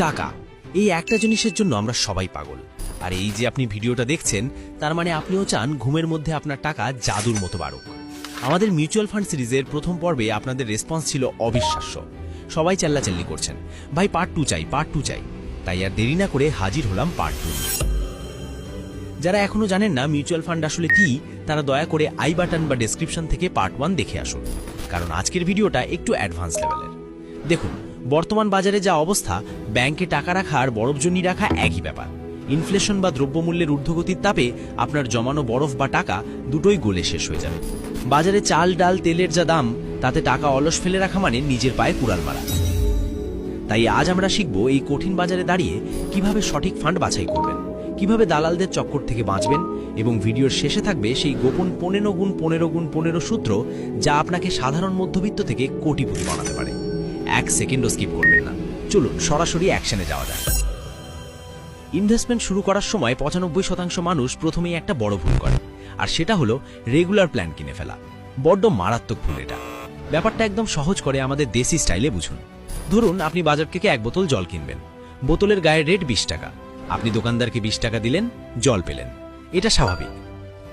টাকা, এই একটা জিনিসের জন্য আমরা সবাই পাগল। আর এই যে আপনি ভিডিওটা দেখছেন, তার মানে আপনিও চান ঘুমের মধ্যে আপনার টাকা জাদুর মতো বাড়ুক। আমাদের মিউচুয়াল ফান্ড সিরিজের প্রথম পর্বে আপনাদের রেসপন্স ছিল অবিশ্বাস্য। সবাই চেল্লাচেল্লি করছেন, ভাই পার্ট 2 চাই, পার্ট 2 চাই। তাই আর দেরি না করে হাজির হলাম পার্ট 2 নিয়ে। যারা এখনো জানেন না মিউচুয়াল ফান্ড আসলে কি, তারা দয়া করে আই বাটন বা ডেসক্রিপশন থেকে পার্ট 1 দেখে আসুন, কারণ আজকের ভিডিওটা একটু অ্যাডভান্স লেভেলের। দেখুন, বর্তমান বাজারে যা অবস্থা, ব্যাংকে টাকা রাখা আর বরফ জন্যি রাখা একই ব্যাপার। ইনফ্লেশন বা দ্রব্যমূল্যের ঊর্ধ্বগতির তাপে আপনার জমানো বরফ বা টাকা দুটোই গলে শেষ হয়ে যাবে। বাজারে চাল, ডাল, তেলের যা দাম, তাতে টাকা অলস ফেলে রাখা মানে নিজের পায়ে কুড়াল মারা। তাই আজ আমরা শিখব এই কঠিন বাজারে দাঁড়িয়ে কিভাবে সঠিক ফান্ড বাছাই করবেন, কিভাবে দালালদের চক্কর থেকে বাঁচবেন, এবং ভিডিওর শেষে থাকবে সেই গোপন 15x15x15 সূত্র, যা আপনাকে সাধারণ মধ্যবিত্ত থেকে কোটিপতি বানাতে পারে। এক সেকেন্ডও স্কিপ করবেন না। চলুন সরাসরি অ্যাকশনে যাওয়া যাক। ইনভেস্টমেন্ট শুরু করার সময় 95% মানুষ প্রথমেই একটা বড় ভুল করে, আর সেটা হলো রেগুলার প্ল্যান কিনে ফেলা। বড্ড মারাত্মক ভুল এটা। ব্যাপারটা একদম সহজ করে আমাদের দেশি স্টাইলে বুঝুন। ধরুন আপনি বাজার থেকে এক বোতল জল কিনবেন। বোতলের গায়ের রেট 20 টাকা। আপনি দোকানদারকে 20 টাকা দিলেন, জল পেলেন। এটা স্বাভাবিক।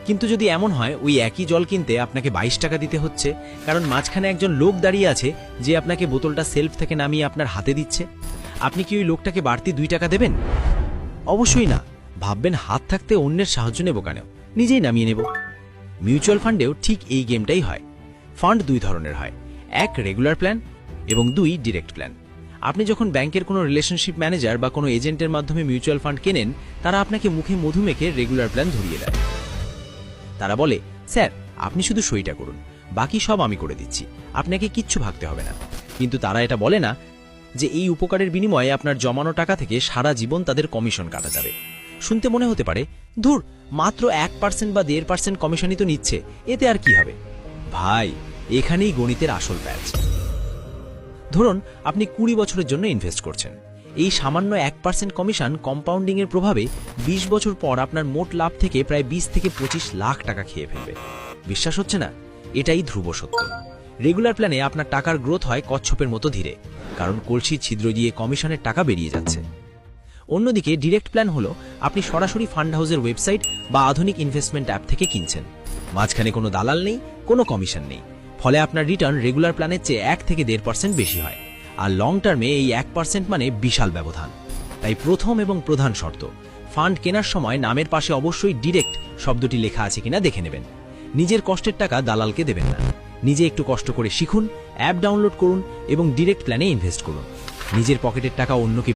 কিন্তু যদি এমন হয় ওই একই জল কিনতে আপনাকে 22 টাকা দিতে হচ্ছে, কারণ মাঝখানে একজন লোক দাঁড়িয়ে আছে যে আপনাকে বোতলটা সেলফ থেকে নামিয়ে আপনার হাতে দিচ্ছে, আপনি কি ওই লোকটাকে বাড়তি 2 টাকা দেবেন? অবশ্যই না। ভাববেন হাত থাকতে অন্যের সাহায্য নেব কেন, নিজেই নামিয়ে নেব। মিউচুয়াল ফান্ডেও ঠিক এই গেমটাই হয়। ফান্ড 2 ধরনের হয়, এক রেগুলার প্ল্যান এবং 2 ডিরেক্ট প্ল্যান। আপনি যখন ব্যাংকের কোনো রিলেশনশিপ ম্যানেজার বা কোনো এজেন্টের মাধ্যমে মিউচুয়াল ফান্ড কেনেন, তারা আপনাকে মুখে মধু মেখে রেগুলার প্ল্যান ধরিয়ে দেয়। তারা বলে, স্যার আপনি শুধু সইটা করুন, বাকি সব আমি করে দিচ্ছি, আপনাকে কিচ্ছু ভাবতে হবে না। কিন্তু তারা এটা বলে না যে এই উপকারের বিনিময়ে আপনার জমানো টাকা থেকে সারা জীবন তাদের কমিশন কাটা যাবে। শুনতে মনে হতে পারে, ধুর, মাত্র 1% বা 1.5% কমিশনই তো নিচ্ছে, এতে আর কি হবে? ভাই, এখানেই গণিতের আসল প্যাচ। ধরুন আপনি 20 বছরের জন্য ইনভেস্ট করছেন। এই সামান্য 1% কমিশন কম্পাউন্ডিং এর প্রভাবে 20 বছর পর আপনার মোট লাভ থেকে প্রায় 20 থেকে 25 লাখ টাকা খেয়ে ফেলবে। বিশ্বাস হচ্ছে না? এটাই ধ্রুব সত্য। রেগুলার প্ল্যানে আপনার টাকার গ্রোথ হয় কচ্ছপের মতো ধীরে, কারণ কলসির ছিদ্র দিয়ে কমিশনের টাকা বেরিয়ে যাচ্ছে। অন্যদিকে ডিরেক্ট প্ল্যান হলো আপনি সরাসরি ফান্ড হাউসের ওয়েবসাইট বা আধুনিক ইনভেস্টমেন্ট অ্যাপ থেকে কিনছেন। মাঝখানে কোনো দালাল নেই, কোনো কমিশন নেই। ফলে আপনার রিটার্ন রেগুলার প্ল্যানের চেয়ে 1 থেকে 1.5% বেশি হয়। আর লং টার্মে এই 1% মানে বিশাল ব্যবধান। তাই প্রথম এবং প্রধান শর্ত, ফান্ড কেনার সময় নামের পাশে অবশ্যই ডিরেক্ট শব্দটি লেখা আছে কিনা দেখে নেবেন। নিজের কষ্টের টাকা দালালকে দেবেন না। নিজে একটু কষ্ট করে শিখুন, অ্যাপ ডাউনলোড করুন এবং ডিরেক্ট প্ল্যানে ইনভেস্ট করুন। নিজের পকেটের টাকা অন্যকে